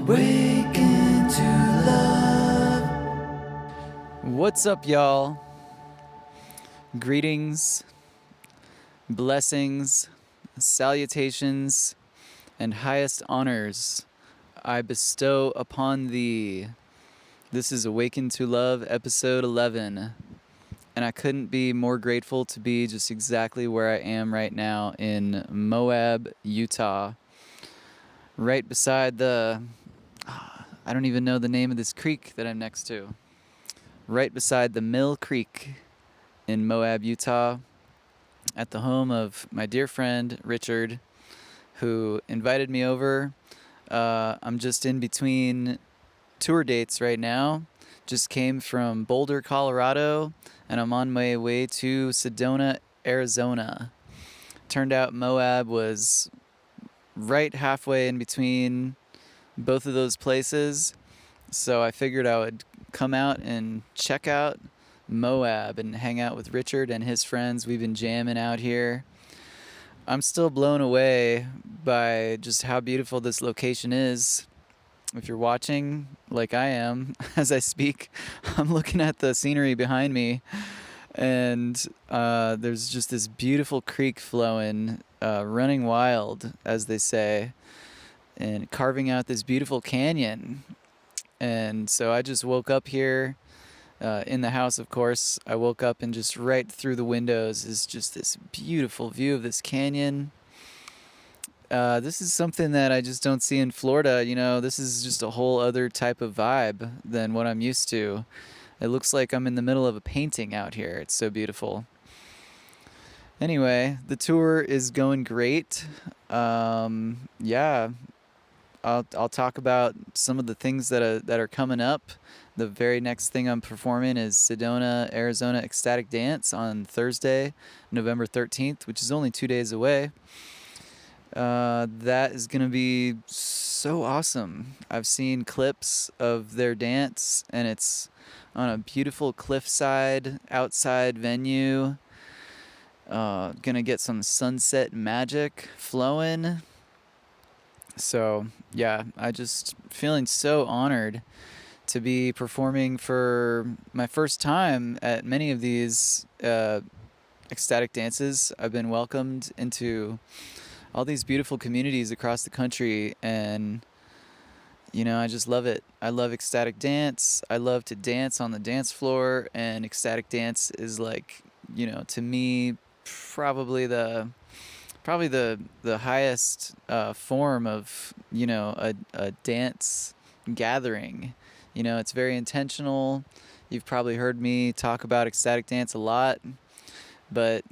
Awaken to love. What's up, y'all? Greetings, blessings, salutations, and highest honors I bestow upon thee. This is Awaken to Love, episode 11. And I couldn't be more grateful to be just exactly where I am right now in Moab, Utah. Right beside I don't even know the name of this creek that I'm next to. Right beside the Mill Creek in Moab, Utah, at the home of my dear friend Richard, who invited me over. I'm just in between tour dates right now. Just came from Boulder, Colorado, and I'm on my way to Sedona, Arizona. Turned out Moab was right halfway in between both of those places, so I figured I would come out and check out Moab and hang out with Richard and his friends. We've been jamming out here. I'm still blown away by just how beautiful this location is. If you're watching, like I am, as I speak, I'm looking at the scenery behind me, and there's just this beautiful creek flowing, running wild, as they say, and carving out this beautiful canyon. And so I just woke up here in the house, of course. I woke up and just right through the windows is just this beautiful view of this canyon. This is something that I just don't see in Florida. You know, this is just a whole other type of vibe than what I'm used to. It looks like I'm in the middle of a painting out here. It's so beautiful. Anyway, the tour is going great. Yeah, I'll talk about some of the things that are coming up. The very next thing I'm performing is Sedona, Arizona Ecstatic Dance on Thursday, November 13th, which is only 2 days away. That is going to be so awesome. I've seen clips of their dance, and it's on a beautiful cliffside outside venue. Gonna get some sunset magic flowing. So yeah, I just feeling so honored to be performing for my first time at many of these ecstatic dances. I've been welcomed into all these beautiful communities across the country, and you know, I just love it. I love ecstatic dance. I love to dance on the dance floor, and ecstatic dance is like, you know, to me, probably the highest form of, you know, a dance gathering. You know, it's very intentional. You've probably heard me talk about ecstatic dance a lot, but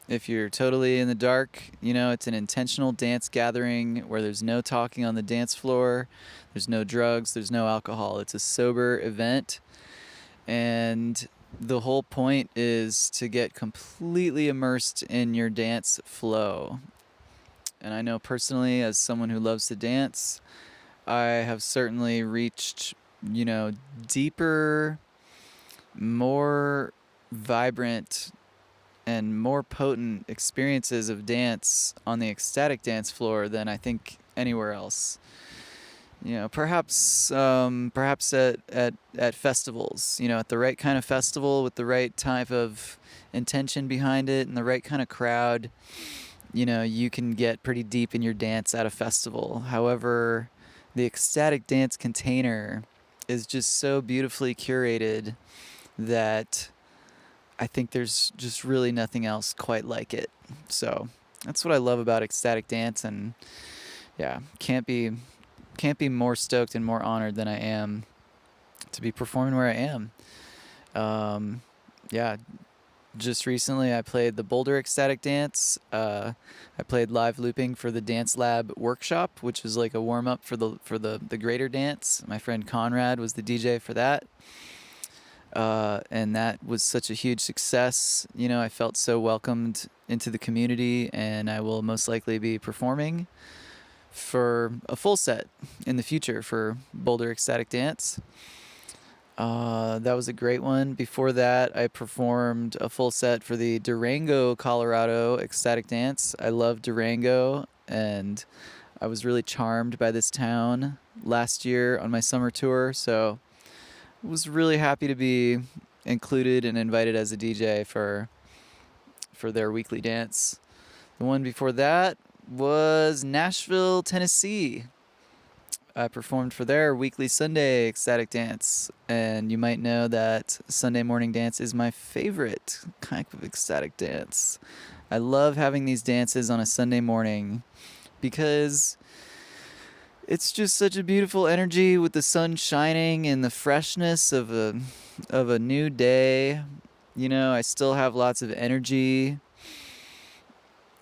if you're totally in the dark, you know, it's an intentional dance gathering where there's no talking on the dance floor, there's no drugs, there's no alcohol. It's a sober event, and the whole point is to get completely immersed in your dance flow. And I know personally, as someone who loves to dance, I have certainly reached, you know, deeper, more vibrant, and more potent experiences of dance on the ecstatic dance floor than I think anywhere else. You know, perhaps at festivals, you know, at the right kind of festival with the right type of intention behind it and the right kind of crowd, you know, you can get pretty deep in your dance at a festival. However, the ecstatic dance container is just so beautifully curated that I think there's just really nothing else quite like it. So that's what I love about ecstatic dance, and yeah, can't be more stoked and more honored than I am to be performing where I am. Yeah, just recently I played the Boulder Ecstatic Dance. I played live looping for the Dance Lab workshop, which is like a warm up for the greater dance. My friend Conrad was the DJ for that. And that was such a huge success. You know, I felt so welcomed into the community, and I will most likely be performing for a full set in the future for Boulder Ecstatic Dance. That was a great one. Before that, I performed a full set for the Durango, Colorado Ecstatic Dance. I love Durango, and I was really charmed by this town. last year on my summer tour, so was really happy to be included and invited as a DJ for their weekly dance. The one before that was Nashville, Tennessee. I performed for their weekly Sunday ecstatic dance, and you might know that Sunday morning dance is my favorite kind of ecstatic dance. I love having these dances on a Sunday morning because it's just such a beautiful energy with the sun shining and the freshness of a new day. You know, I still have lots of energy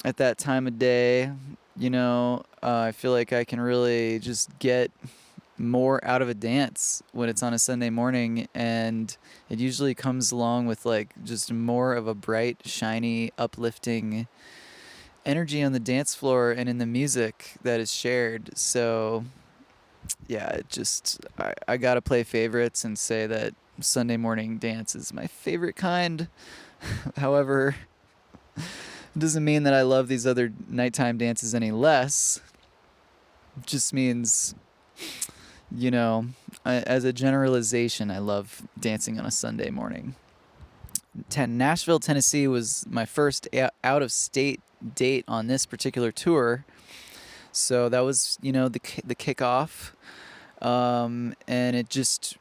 at that time of day. You know, I feel like I can really just get more out of a dance when it's on a Sunday morning, and it usually comes along with like just more of a bright, shiny, uplifting energy on the dance floor and in the music that is shared. So yeah, I gotta play favorites and say that Sunday morning dance is my favorite kind. However, it doesn't mean that I love these other nighttime dances any less. It just means, you know, as a generalization, I love dancing on a Sunday morning. Nashville, Tennessee was my first out-of-state date on this particular tour. So that was, you know, the kickoff, and it just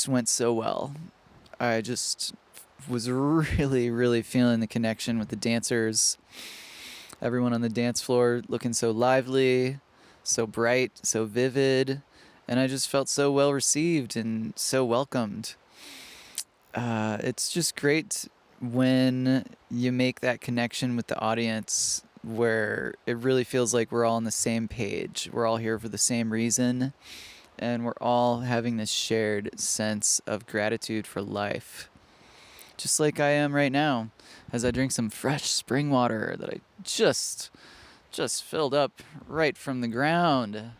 went so well. I just was really, really feeling the connection with the dancers. Everyone on the dance floor looking so lively, so bright, so vivid, and I just felt so well received and so welcomed. It's just great when you make that connection with the audience where it really feels like we're all on the same page. We're all here for the same reason, and we're all having this shared sense of gratitude for life. Just like I am right now as I drink some fresh spring water that I just filled up right from the ground.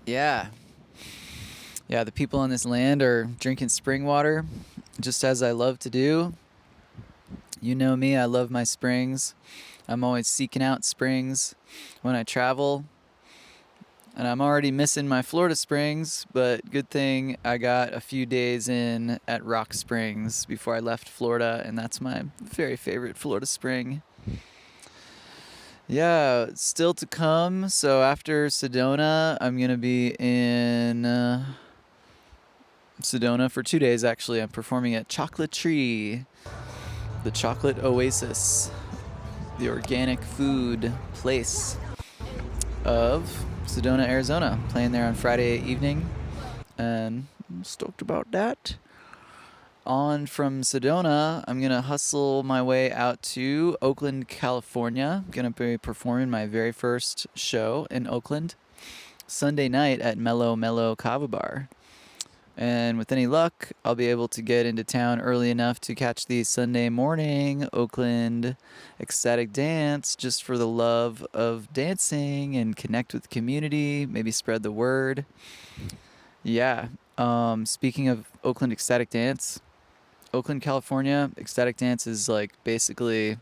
Yeah. Yeah, the people on this land are drinking spring water, just as I love to do. You know me, I love my springs. I'm always seeking out springs when I travel. And I'm already missing my Florida springs, but good thing I got a few days in at Rock Springs before I left Florida, and that's my very favorite Florida spring. Yeah, still to come. So after Sedona, I'm going to be in Sedona for 2 days, actually. I'm performing at Chocolate Tree, the chocolate oasis, the organic food place of Sedona, Arizona. Playing there on Friday evening, and I'm stoked about that. On from Sedona, I'm going to hustle my way out to Oakland, California. I'm going to be performing my very first show in Oakland Sunday night at Mellow Mellow Kava Bar. And with any luck, I'll be able to get into town early enough to catch the Sunday morning Oakland ecstatic dance just for the love of dancing and connect with the community, maybe spread the word. Yeah. Speaking of Oakland ecstatic dance, Oakland, California, ecstatic dance is like basically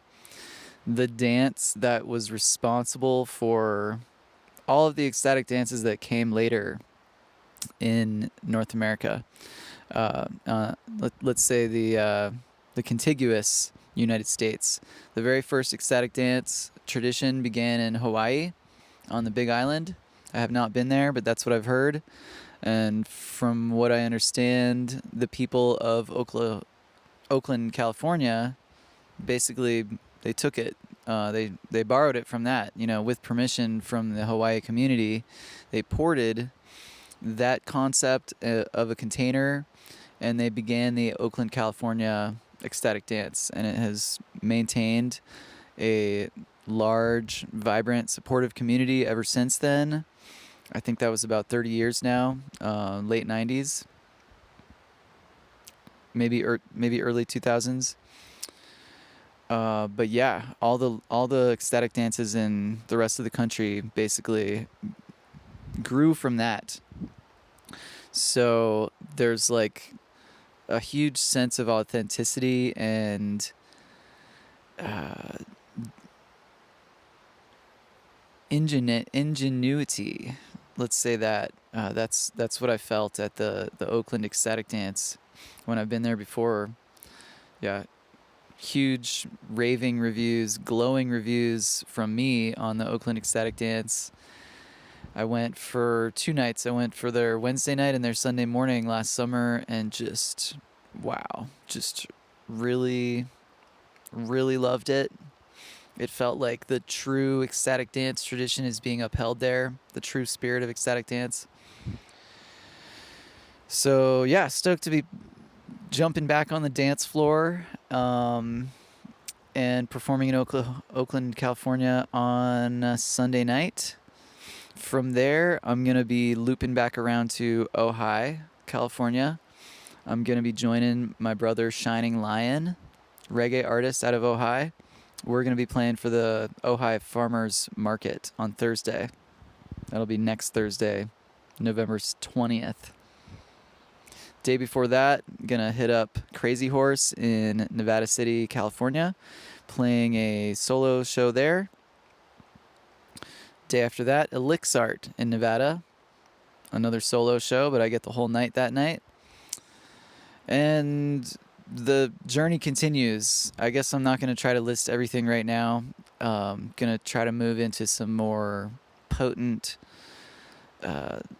the dance that was responsible for all of the ecstatic dances that came later in North America. Let's say the contiguous United States. The very first ecstatic dance tradition began in Hawaii on the Big Island. I have not been there, but that's what I've heard. And from what I understand, the people of Oakland, California, basically they took it. They borrowed it from that, you know, with permission from the Hawaii community. They ported that concept of a container, and they began the Oakland, California ecstatic dance, and it has maintained a large, vibrant, supportive community ever since then. I think that was about 30 years now, late 90s, maybe early 2000s. But yeah, all the ecstatic dances in the rest of the country basically grew from that. So there's like a huge sense of authenticity and ingenuity. Let's say that. That's what I felt at the Oakland Ecstatic Dance when I've been there before. Yeah, huge raving reviews, glowing reviews from me on the Oakland Ecstatic Dance. I went for 2 nights. I went for their Wednesday night and their Sunday morning last summer, and just, wow, just really, really loved it. It felt like the true ecstatic dance tradition is being upheld there, the true spirit of ecstatic dance. So yeah, stoked to be jumping back on the dance floor and performing in Oakland, California on Sunday night. From there, I'm going to be looping back around to Ojai, California. I'm going to be joining my brother Shining Lion, reggae artist out of Ojai. We're going to be playing for the Ojai Farmers Market on Thursday. That'll be next Thursday, November 20th. Day before that, going to hit up Crazy Horse in Nevada City, California, playing a solo show there. Day after that, Elixart in Nevada, another solo show, but I get the whole night that night. And the journey continues. I guess I'm not going to try to list everything right now. Going to try to move into some more potent,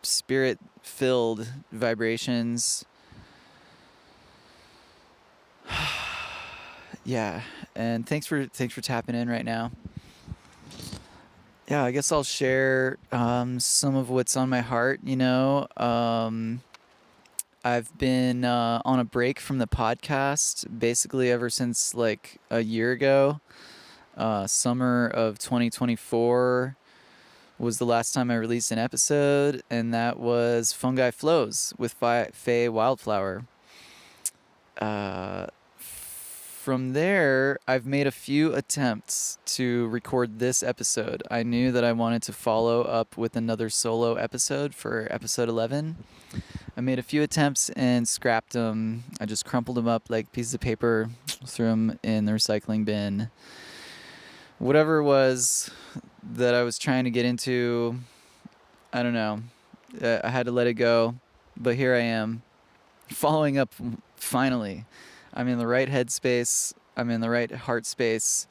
spirit-filled vibrations. Yeah, and thanks for tapping in right now. Yeah, I guess I'll share some of what's on my heart. I've been on a break from the podcast basically ever since like a year ago. Summer of 2024 was the last time I released an episode, and that was Fungi Flows with Faye Wildflower. From there, I've made a few attempts to record this episode. I knew that I wanted to follow up with another solo episode for episode 11. I made a few attempts and scrapped them. I just crumpled them up like pieces of paper, threw them in the recycling bin. Whatever it was that I was trying to get into, I don't know. I had to let it go. But here I am, following up finally. I'm in the right headspace, I'm in the right heart space,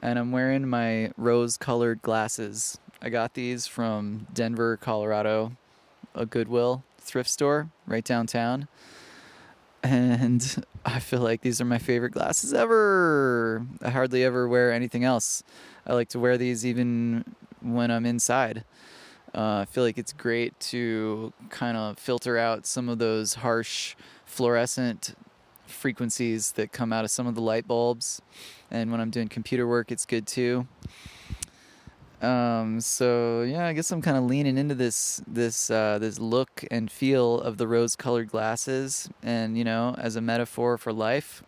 and I'm wearing my rose-colored glasses. I got these from Denver, Colorado, a Goodwill thrift store right downtown, and I feel like these are my favorite glasses ever. I hardly ever wear anything else. I like to wear these even when I'm inside. I feel like it's great to kind of filter out some of those harsh fluorescent frequencies that come out of some of the light bulbs, and when I'm doing computer work, it's good too. So yeah, I guess I'm kind of leaning into this look and feel of the rose-colored glasses, and as a metaphor for life,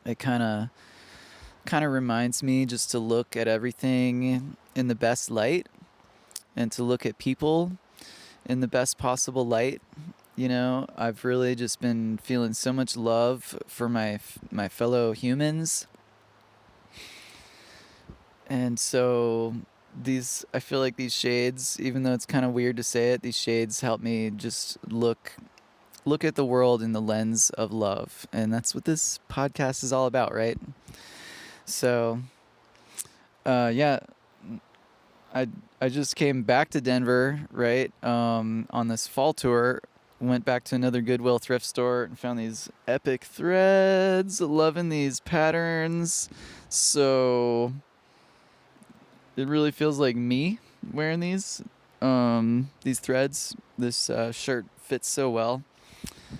it kind of reminds me just to look at everything in the best light, and to look at people in the best possible light. I've really just been feeling so much love for my fellow humans. And so I feel like these shades, even though it's kind of weird to say it, these shades help me just look at the world in the lens of love. And that's what this podcast is all about, right? So, yeah, I just came back to Denver, right, on this fall tour. Went back to another Goodwill thrift store and found these epic threads. Loving these patterns. So it really feels like me wearing these threads. This shirt fits so well.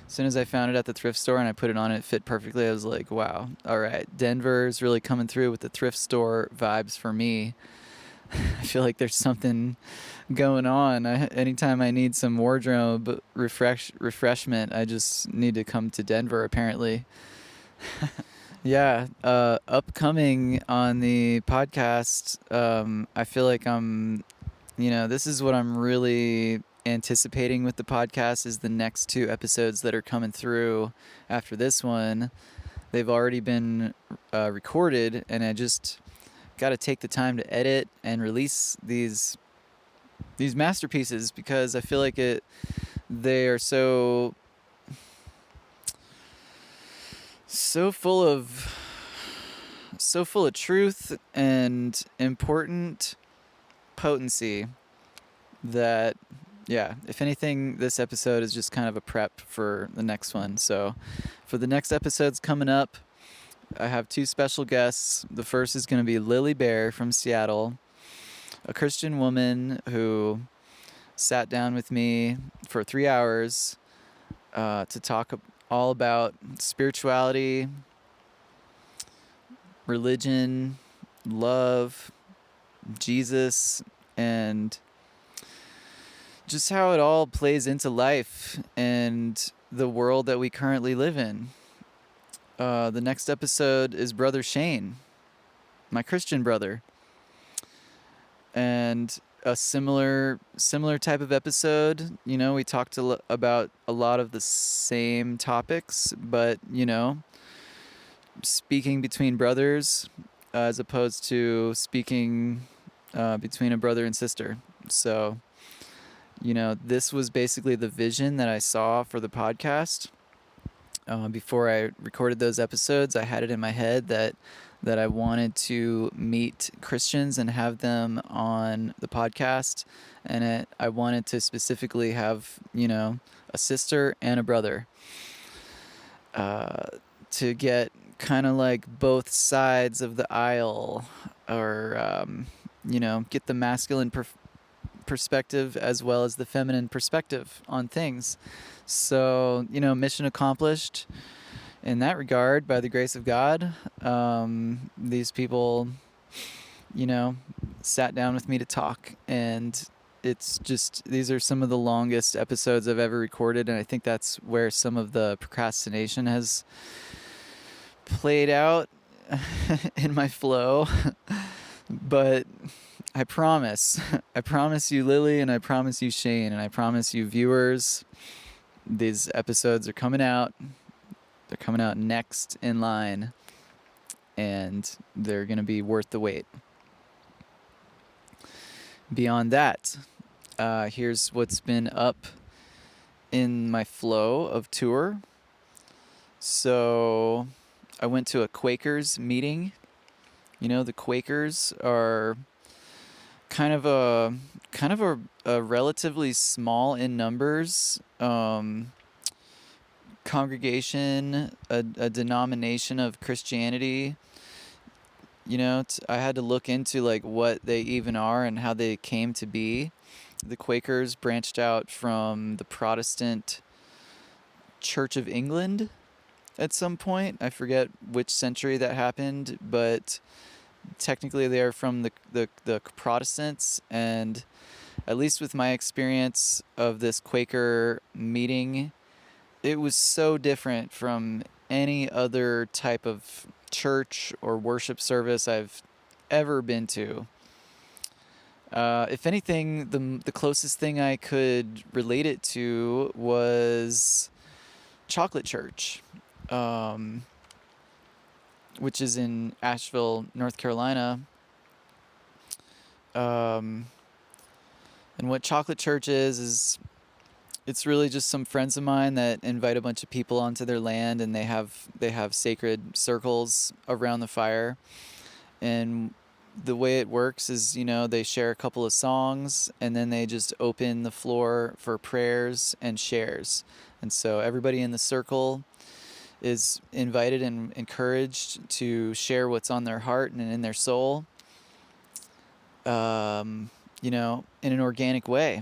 As soon as I found it at the thrift store and I put it on, it fit perfectly. I was like, wow, all right, Denver's really coming through with the thrift store vibes for me. I feel like there's something going on. Anytime I need some wardrobe refreshment, I just need to come to Denver, apparently. Yeah, upcoming on the podcast, I feel like this is what I'm really anticipating with the podcast, is the next 2 episodes that are coming through after this one. They've already been recorded, and I just got to take the time to edit and release these masterpieces, because I feel like they are so full of truth and important potency that, yeah, if anything, this episode is just kind of a prep for the next one. So for the next episodes coming up, I have 2 special guests. The first is going to be Lily Bear from Seattle, a Christian woman who sat down with me for 3 hours to talk all about spirituality, religion, love, Jesus, and just how it all plays into life and the world that we currently live in. The next episode is Brother Shane, my Christian brother, and a similar type of episode. You know, we talked about a lot of the same topics, but, you know, speaking between brothers as opposed to speaking between a brother and sister. So, you know, this was basically the vision that I saw for the podcast. Before I recorded those episodes, I had it in my head that I wanted to meet Christians and have them on the podcast. And I wanted to specifically have, you know, a sister and a brother to get kind of like both sides of the aisle, or, you know, get the masculine perspective as well as the feminine perspective on things. So, you know, mission accomplished in that regard by the grace of God. These people, you know, sat down with me to talk, and it's just, these are some of the longest episodes I've ever recorded, and I think that's where some of the procrastination has played out in my flow. But I promise you, Lily, and I promise you, Shane, and I promise you, viewers, these episodes are coming out. They're coming out next in line, and they're going to be worth the wait. Beyond that, here's what's been up in my flow of tour. So I went to a Quakers meeting. You know, the Quakers are kind of a relatively small in numbers congregation, a denomination of Christianity. You know, I had to look into like what they even are and how they came to be. The Quakers branched out from the Protestant Church of England at some point. I forget which century that happened, but technically they are from the Protestants. And at least with my experience of this Quaker meeting, it was so different from any other type of church or worship service I've ever been to. If anything, the closest thing I could relate it to was Chocolate Church, which is in Asheville, North Carolina. And what Chocolate Church is it's really just some friends of mine that invite a bunch of people onto their land, and they have sacred circles around the fire. And the way it works is, you know, they share a couple of songs, and then they just open the floor for prayers and shares. And so everybody in the circle is invited and encouraged to share what's on their heart and in their soul, you know, in an organic way.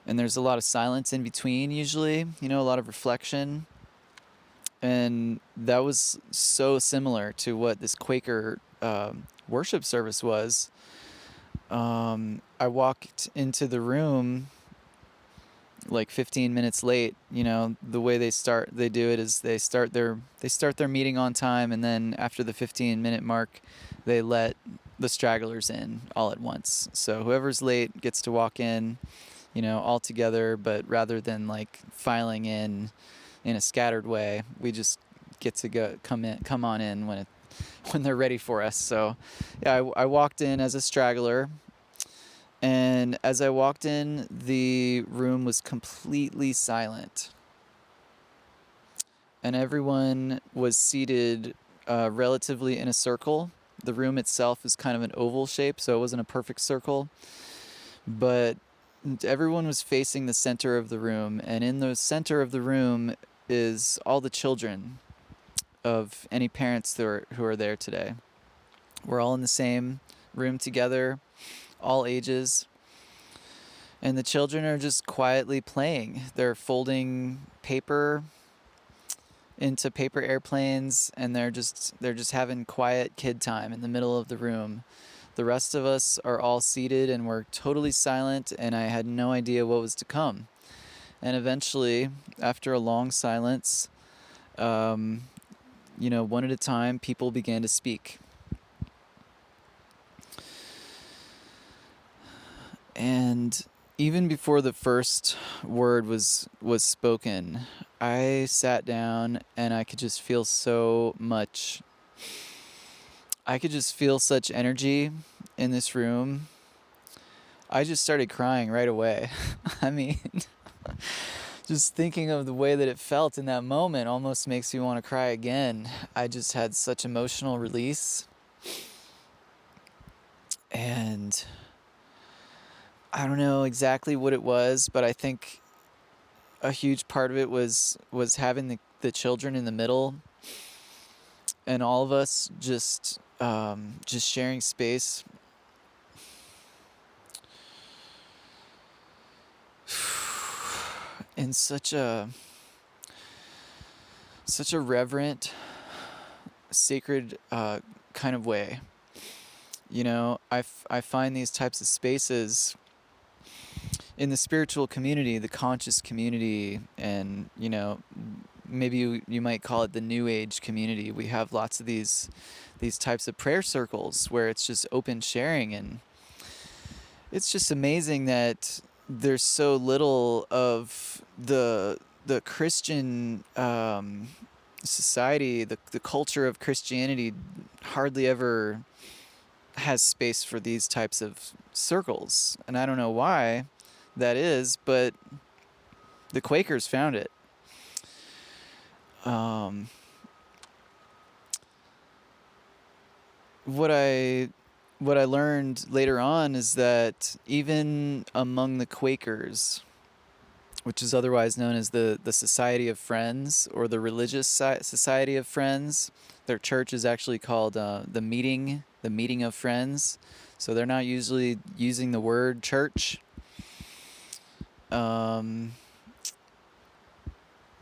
And there's a lot of silence in between usually, you know, a lot of reflection. And that was so similar to what this Quaker worship service was. I walked into the room like 15 minutes late. You know, the way they do it is they start their meeting on time, and then after the 15-minute mark, they let the stragglers in all at once. So whoever's late gets to walk in, you know, all together, but rather than like filing in a scattered way, we just get to come on in when they're ready for us. So yeah, I walked in as a straggler, and as I walked in, the room was completely silent, and everyone was seated relatively in a circle. The room itself is kind of an oval shape, so it wasn't a perfect circle, but everyone was facing the center of the room, and in the center of the room is all the children of any parents who are there today. We're all in the same room together, all ages, and the children are just quietly playing. They're folding paper into paper airplanes, and they're just having quiet kid time in the middle of the room. The rest of us are all seated and we're totally silent, and I had no idea what was to come. And eventually, after a long silence, one at a time, people began to speak. And even before the first word was spoken, I sat down and I could just feel so much. I could just feel such energy in this room. I just started crying right away. I mean, just thinking of the way that it felt in that moment almost makes me want to cry again. I just had such emotional release. And I don't know exactly what it was, but I think a huge part of it was having the children in the middle, and all of us just sharing space. In such a reverent, sacred kind of way. I find these types of spaces in the spiritual community, the conscious community, and maybe you might call it the New Age community. We have lots of these types of prayer circles where it's just open sharing, and it's just amazing that there's so little of the Christian society, the culture of Christianity hardly ever has space for these types of circles, and I don't know why that is, but the Quakers found it. What I learned later on is that even among the Quakers, which is otherwise known as the Society of Friends, or the Religious Society of Friends, their church is actually called the Meeting of Friends. So they're not usually using the word church.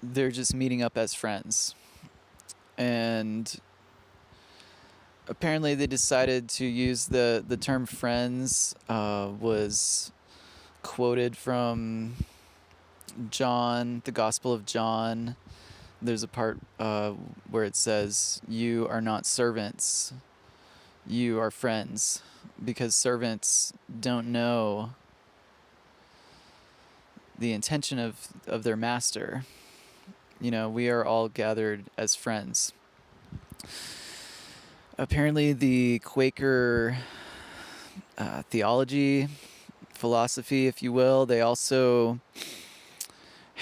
They're just meeting up as friends. And apparently they decided to use the term friends, was quoted from John, the Gospel of John. There's a part where it says, "You are not servants, you are friends," because servants don't know the intention of their master. We are all gathered as friends. Apparently the Quaker theology, philosophy, if you will, they also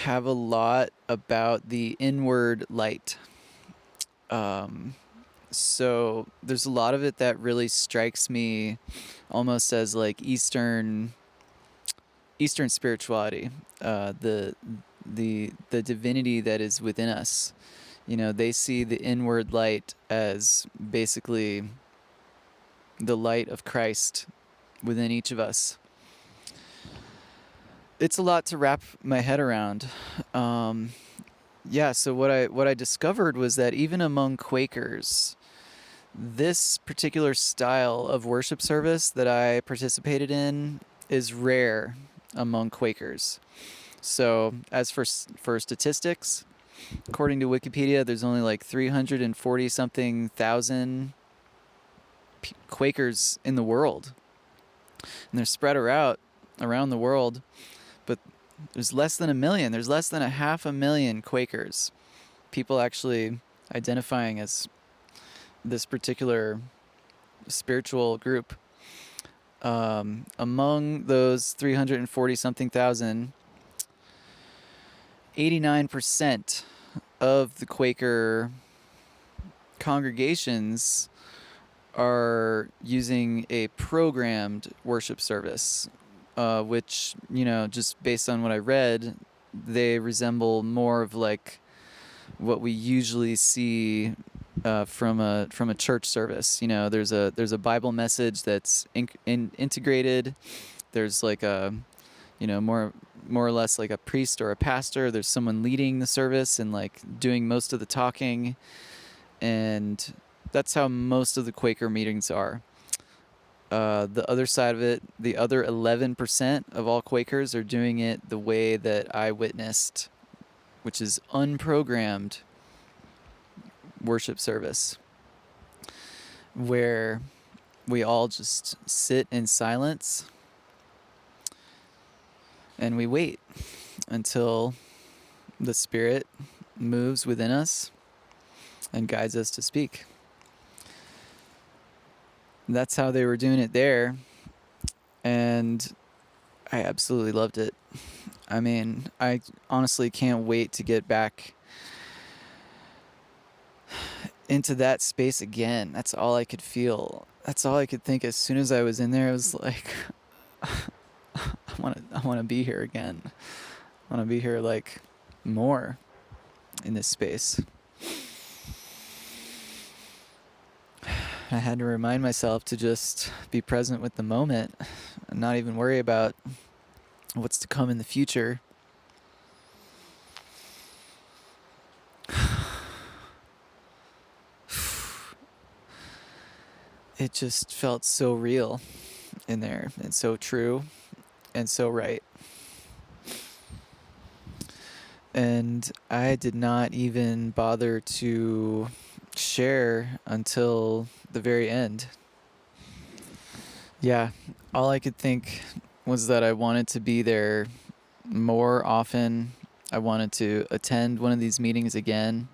have a lot about the inward light. So there's a lot of it that really strikes me almost as like Eastern spirituality, the divinity that is within us. They see the inward light as basically the light of Christ within each of us. It's a lot to wrap my head around. So what I discovered was that even among Quakers, this particular style of worship service that I participated in is rare among Quakers. So as for statistics, according to Wikipedia, there's only like 340 something thousand Quakers in the world, and they're spread around the world. But there's less than 1 million. There's less than 500,000 Quakers. People actually identifying as, this particular spiritual group. Among those 340 something thousand, 89% of the Quaker congregations are using a programmed worship service, which, just based on what I read, they resemble more of like what we usually see from a church service. There's a Bible message that's integrated. There's like a, more or less like a priest or a pastor. There's someone leading the service and like doing most of the talking, and that's how most of the Quaker meetings are. The other side of it, the other 11% of all Quakers are doing it the way that I witnessed, which is unprogrammed worship service, where we all just sit in silence and we wait until the Spirit moves within us and guides us to speak. That's how they were doing it there, and I absolutely loved it. I mean, I honestly can't wait to get back into that space again. That's all I could feel. That's all I could think. As soon as I was in there, I was like, I want to be here again. I want to be here like more in this space. I had to remind myself to just be present with the moment and not even worry about what's to come in the future. It just felt so real in there and so true and so right. And I did not even bother to share until the very end. Yeah, all I could think was that I wanted to be there more often. I wanted to attend one of these meetings again.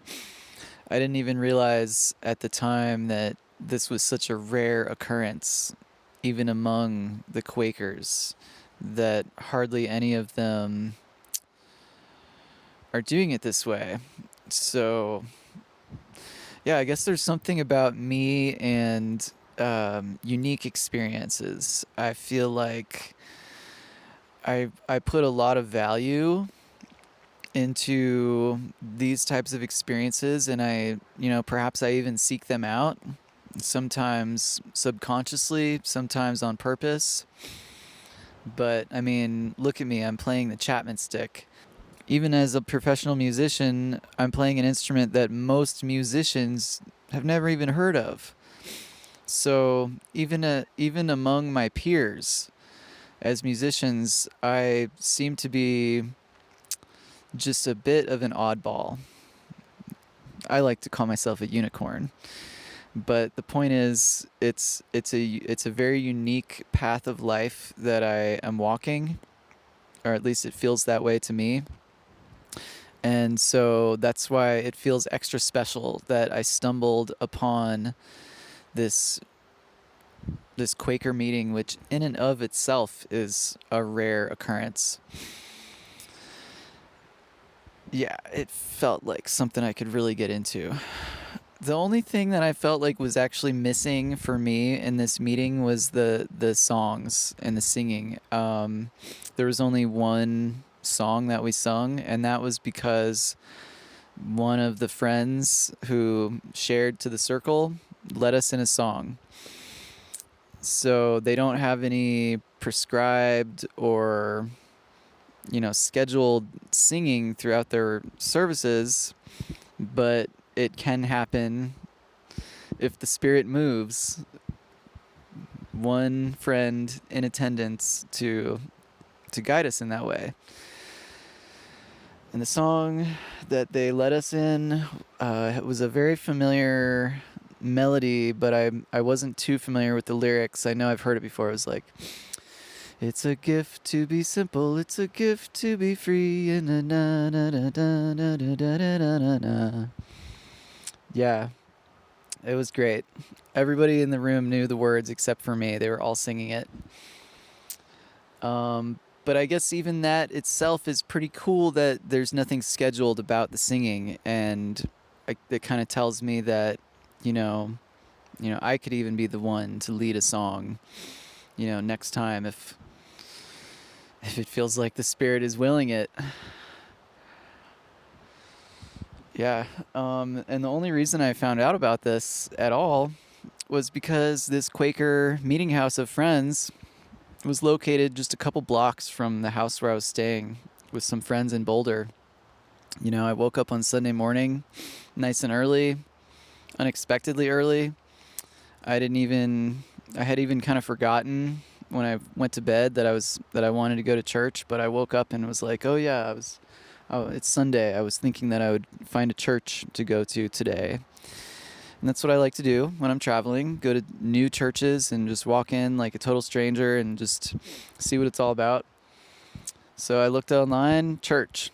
I didn't even realize at the time that this was such a rare occurrence, even among the Quakers, that hardly any of them are doing it this way. So, yeah, I guess there's something about me and unique experiences. I feel like I put a lot of value into these types of experiences, and I, perhaps I even seek them out, sometimes subconsciously, sometimes on purpose. But I mean, look at me, I'm playing the Chapman stick. Even as a professional musician, I'm playing an instrument that most musicians have never even heard of. So even among my peers as musicians, I seem to be just a bit of an oddball. I like to call myself a unicorn. But the point is, it's a very unique path of life that I am walking, or at least it feels that way to me. And so that's why it feels extra special that I stumbled upon this Quaker meeting, which in and of itself is a rare occurrence. Yeah, it felt like something I could really get into. The only thing that I felt like was actually missing for me in this meeting was the songs and the singing. There was only one song that we sung, and that was because one of the friends who shared to the circle led us in a song. So they don't have any prescribed or scheduled singing throughout their services, but it can happen if the Spirit moves one friend in attendance to guide us in that way. And the song that they led us in was a very familiar melody, but I wasn't too familiar with the lyrics. I know I've heard it before. It was like, it's a gift to be simple, it's a gift to be free, and na na na na na na na na na. Yeah. It was great. Everybody in the room knew the words except for me. They were all singing it. But I guess even that itself is pretty cool that there's nothing scheduled about the singing, and it kind of tells me that, you know, I could even be the one to lead a song, next time if it feels like the spirit is willing it. Yeah. And the only reason I found out about this at all was because this Quaker meeting house of friends was located just a couple blocks from the house where I was staying with some friends in Boulder. I woke up on Sunday morning nice and early, unexpectedly early. I had even kind of forgotten when I went to bed that I wanted to go to church, but I woke up and was like, "Oh yeah, it's Sunday. I was thinking that I would find a church to go to today." And that's what I like to do when I'm traveling, go to new churches and just walk in like a total stranger and just see what it's all about. So I looked online, church,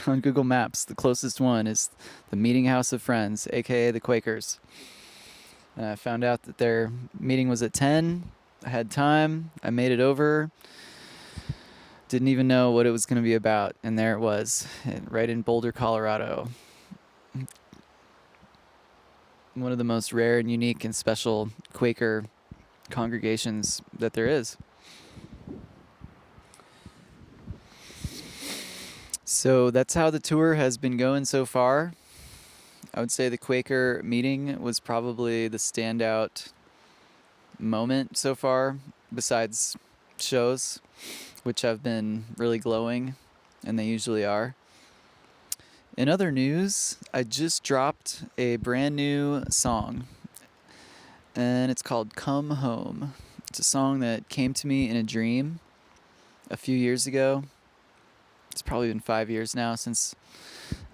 on Google Maps. The closest one is the Meeting House of Friends, aka the Quakers. And I found out that their meeting was at 10. I had time. I made it over. Didn't even know what it was going to be about. And there it was, right in Boulder, Colorado. One of the most rare and unique and special Quaker congregations that there is. So that's how the tour has been going so far. I would say the Quaker meeting was probably the standout moment so far, besides shows, which have been really glowing, and they usually are. In other news, I just dropped a brand new song, and it's called Come Home. It's a song that came to me in a dream a few years ago. It's probably been 5 years now since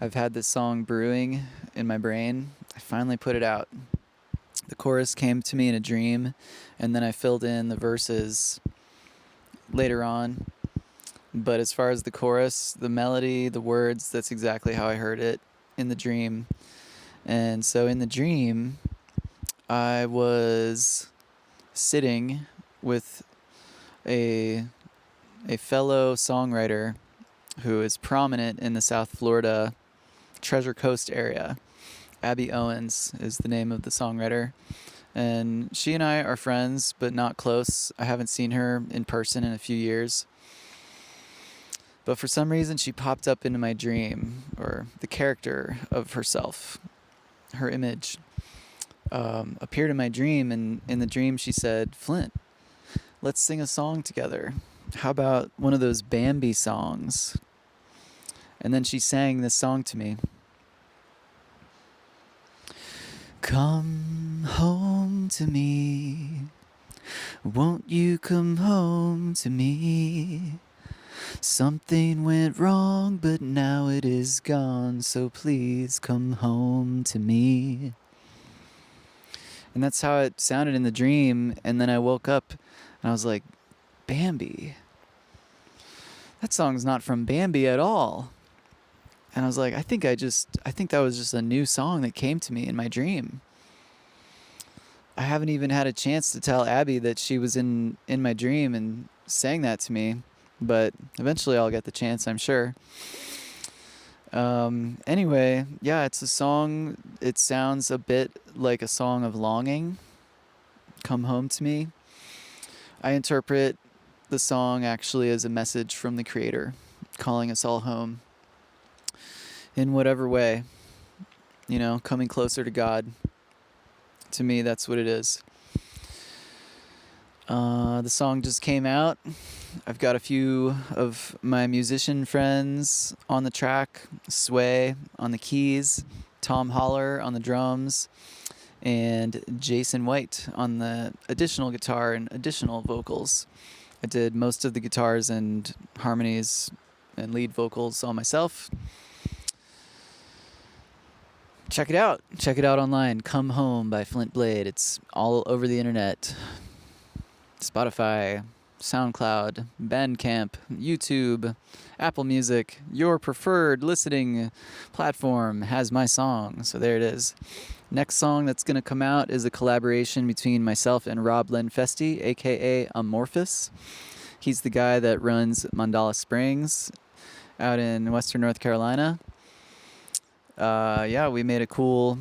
I've had this song brewing in my brain. I finally put it out. The chorus came to me in a dream, and then I filled in the verses later on. But as far as the chorus, the melody, the words, that's exactly how I heard it in the dream. And so in the dream, I was sitting with a fellow songwriter who is prominent in the South Florida Treasure Coast area. Abby Owens is the name of the songwriter. And she and I are friends, but not close. I haven't seen her in person in a few years. But for some reason, she popped up into my dream, or the character of herself, her image, appeared in my dream. And in the dream, she said, "Flint, let's sing a song together. How about one of those Bambi songs?" And then she sang this song to me. Come home to me. Won't you come home to me? Something went wrong, but now it is gone, so please come home to me. And that's how it sounded in the dream. And then I woke up and I was like, Bambi? That song's not from Bambi at all. And I was like, I think that was just a new song that came to me in my dream. I haven't even had a chance to tell Abby that she was in my dream and sang that to me. But eventually I'll get the chance, I'm sure. Anyway, yeah, it's a song. It sounds a bit like a song of longing. Come home to me. I interpret the song actually as a message from the Creator, calling us all home in whatever way, coming closer to God. To me, that's what it is. The song just came out. I've got a few of my musician friends on the track. Sway on the keys, Tom Holler on the drums, and Jason White on the additional guitar and additional vocals. I did most of the guitars and harmonies and lead vocals all myself. Check it out. Check it out online. Come Home by Flint Blade. It's all over the internet. Spotify. SoundCloud, Bandcamp, YouTube, Apple Music. Your preferred listening platform has my song, so there it is. Next song that's going to come out is a collaboration between myself and Rob Lenfesti, aka Amorphous. He's the guy that runs Mandala Springs out in Western North Carolina. We made a cool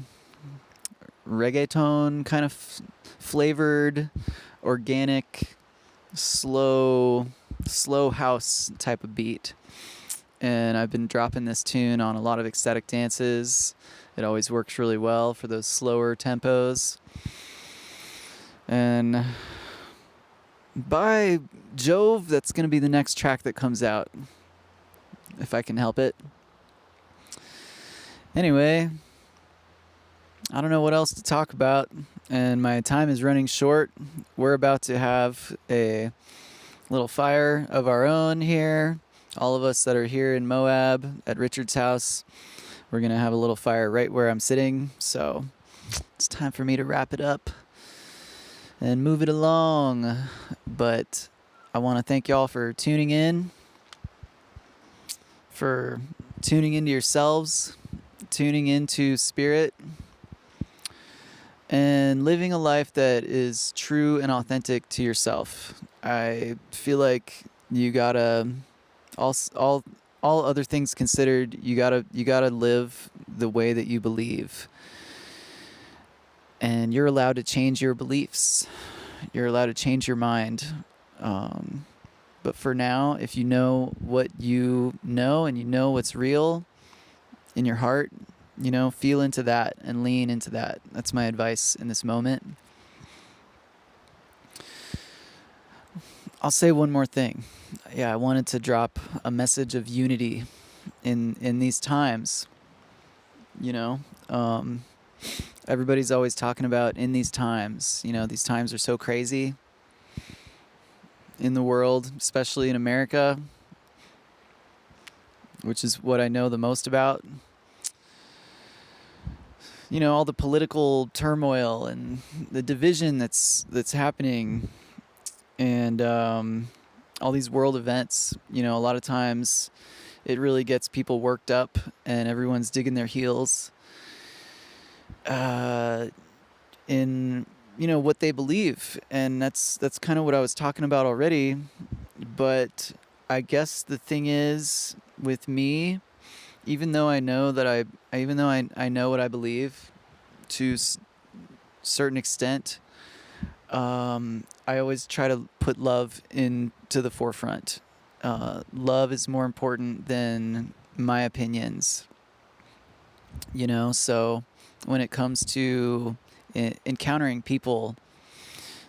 reggaeton kind of flavored, organic, slow house type of beat. And I've been dropping this tune on a lot of ecstatic dances. It always works really well for those slower tempos. And by Jove, that's going to be the next track that comes out, if I can help it. Anyway, I don't know what else to talk about, and my time is running short. We're about to have a little fire of our own here. All of us that are here in Moab at Richard's house, we're going to have a little fire right where I'm sitting. So it's time for me to wrap it up and move it along. But I want to thank y'all for tuning in, for tuning into yourselves, tuning into spirit, and living a life that is true and authentic to yourself. I feel like you gotta, all other things considered, you gotta live the way that you believe. And you're allowed to change your beliefs. You're allowed to change your mind. But for now, if you know what you know and you know what's real in your heart, feel into that and lean into that. That's my advice in this moment. I'll say one more thing. I wanted to drop a message of unity in these times. Everybody's always talking about in these times. These times are so crazy in the world, especially in America, which is what I know the most about. All the political turmoil and the division that's happening, and all these world events. A lot of times it really gets people worked up, and everyone's digging their heels in what they believe, and that's kind of what I was talking about already. But I guess the thing is, with me, even though I know that I know what I believe to a certain extent, I always try to put love into the forefront. Love is more important than my opinions. So when it comes to encountering people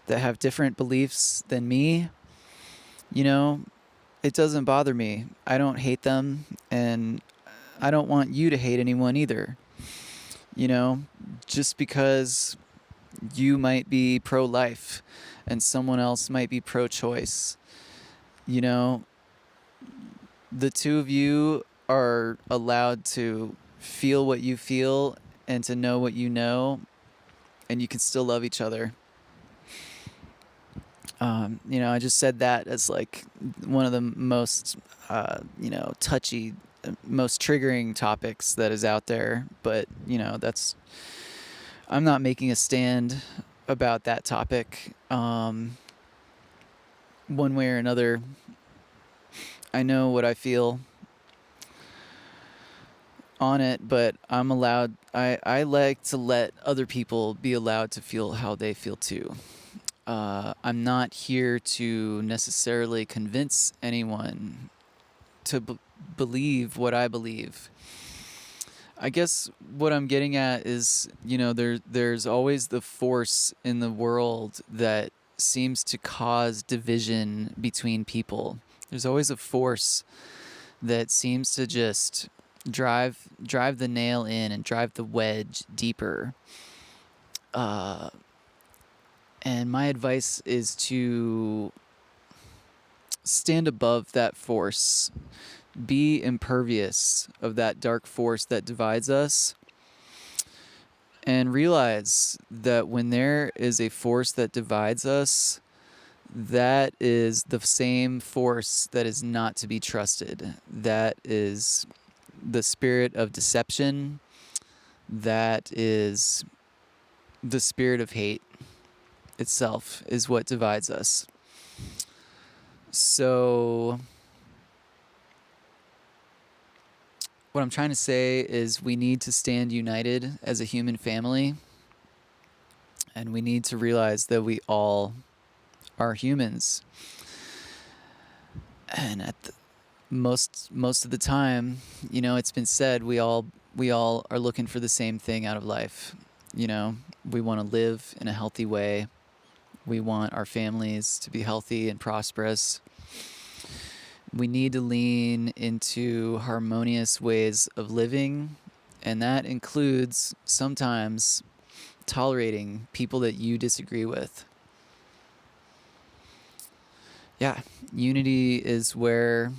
that have different beliefs than me, it doesn't bother me. I don't hate them, and I don't want you to hate anyone either. Just because you might be pro-life and someone else might be pro-choice, the two of you are allowed to feel what you feel and to know what you know, and you can still love each other. I just said that as like one of the most, touchy, most triggering topics that is out there. But, I'm not making a stand about that topic one way or another. I know what I feel on it, but I'm allowed, I like to let other people be allowed to feel how they feel too. I'm not here to necessarily convince anyone to believe what I believe. I guess what I'm getting at is, there's always the force in the world that seems to cause division between people. There's always a force that seems to just drive the nail in and drive the wedge deeper. And my advice is to stand above that force. Be impervious of that dark force that divides us. And realize that when there is a force that divides us, that is the same force that is not to be trusted. That is the spirit of deception. That is the spirit of hate itself, is what divides us. So what I'm trying to say is we need to stand united as a human family, and we need to realize that we all are humans. And at the, most of the time, it's been said we all are looking for the same thing out of life. We want to live in a healthy way. We want our families to be healthy and prosperous. We need to lean into harmonious ways of living, and that includes sometimes tolerating people that you disagree with. Yeah, unity is where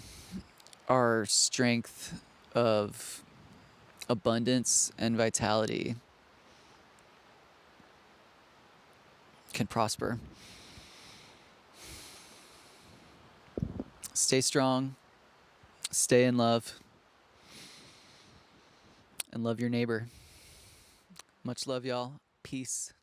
our strength of abundance and vitality can prosper. Stay strong, stay in love, and love your neighbor. Much love, y'all. Peace.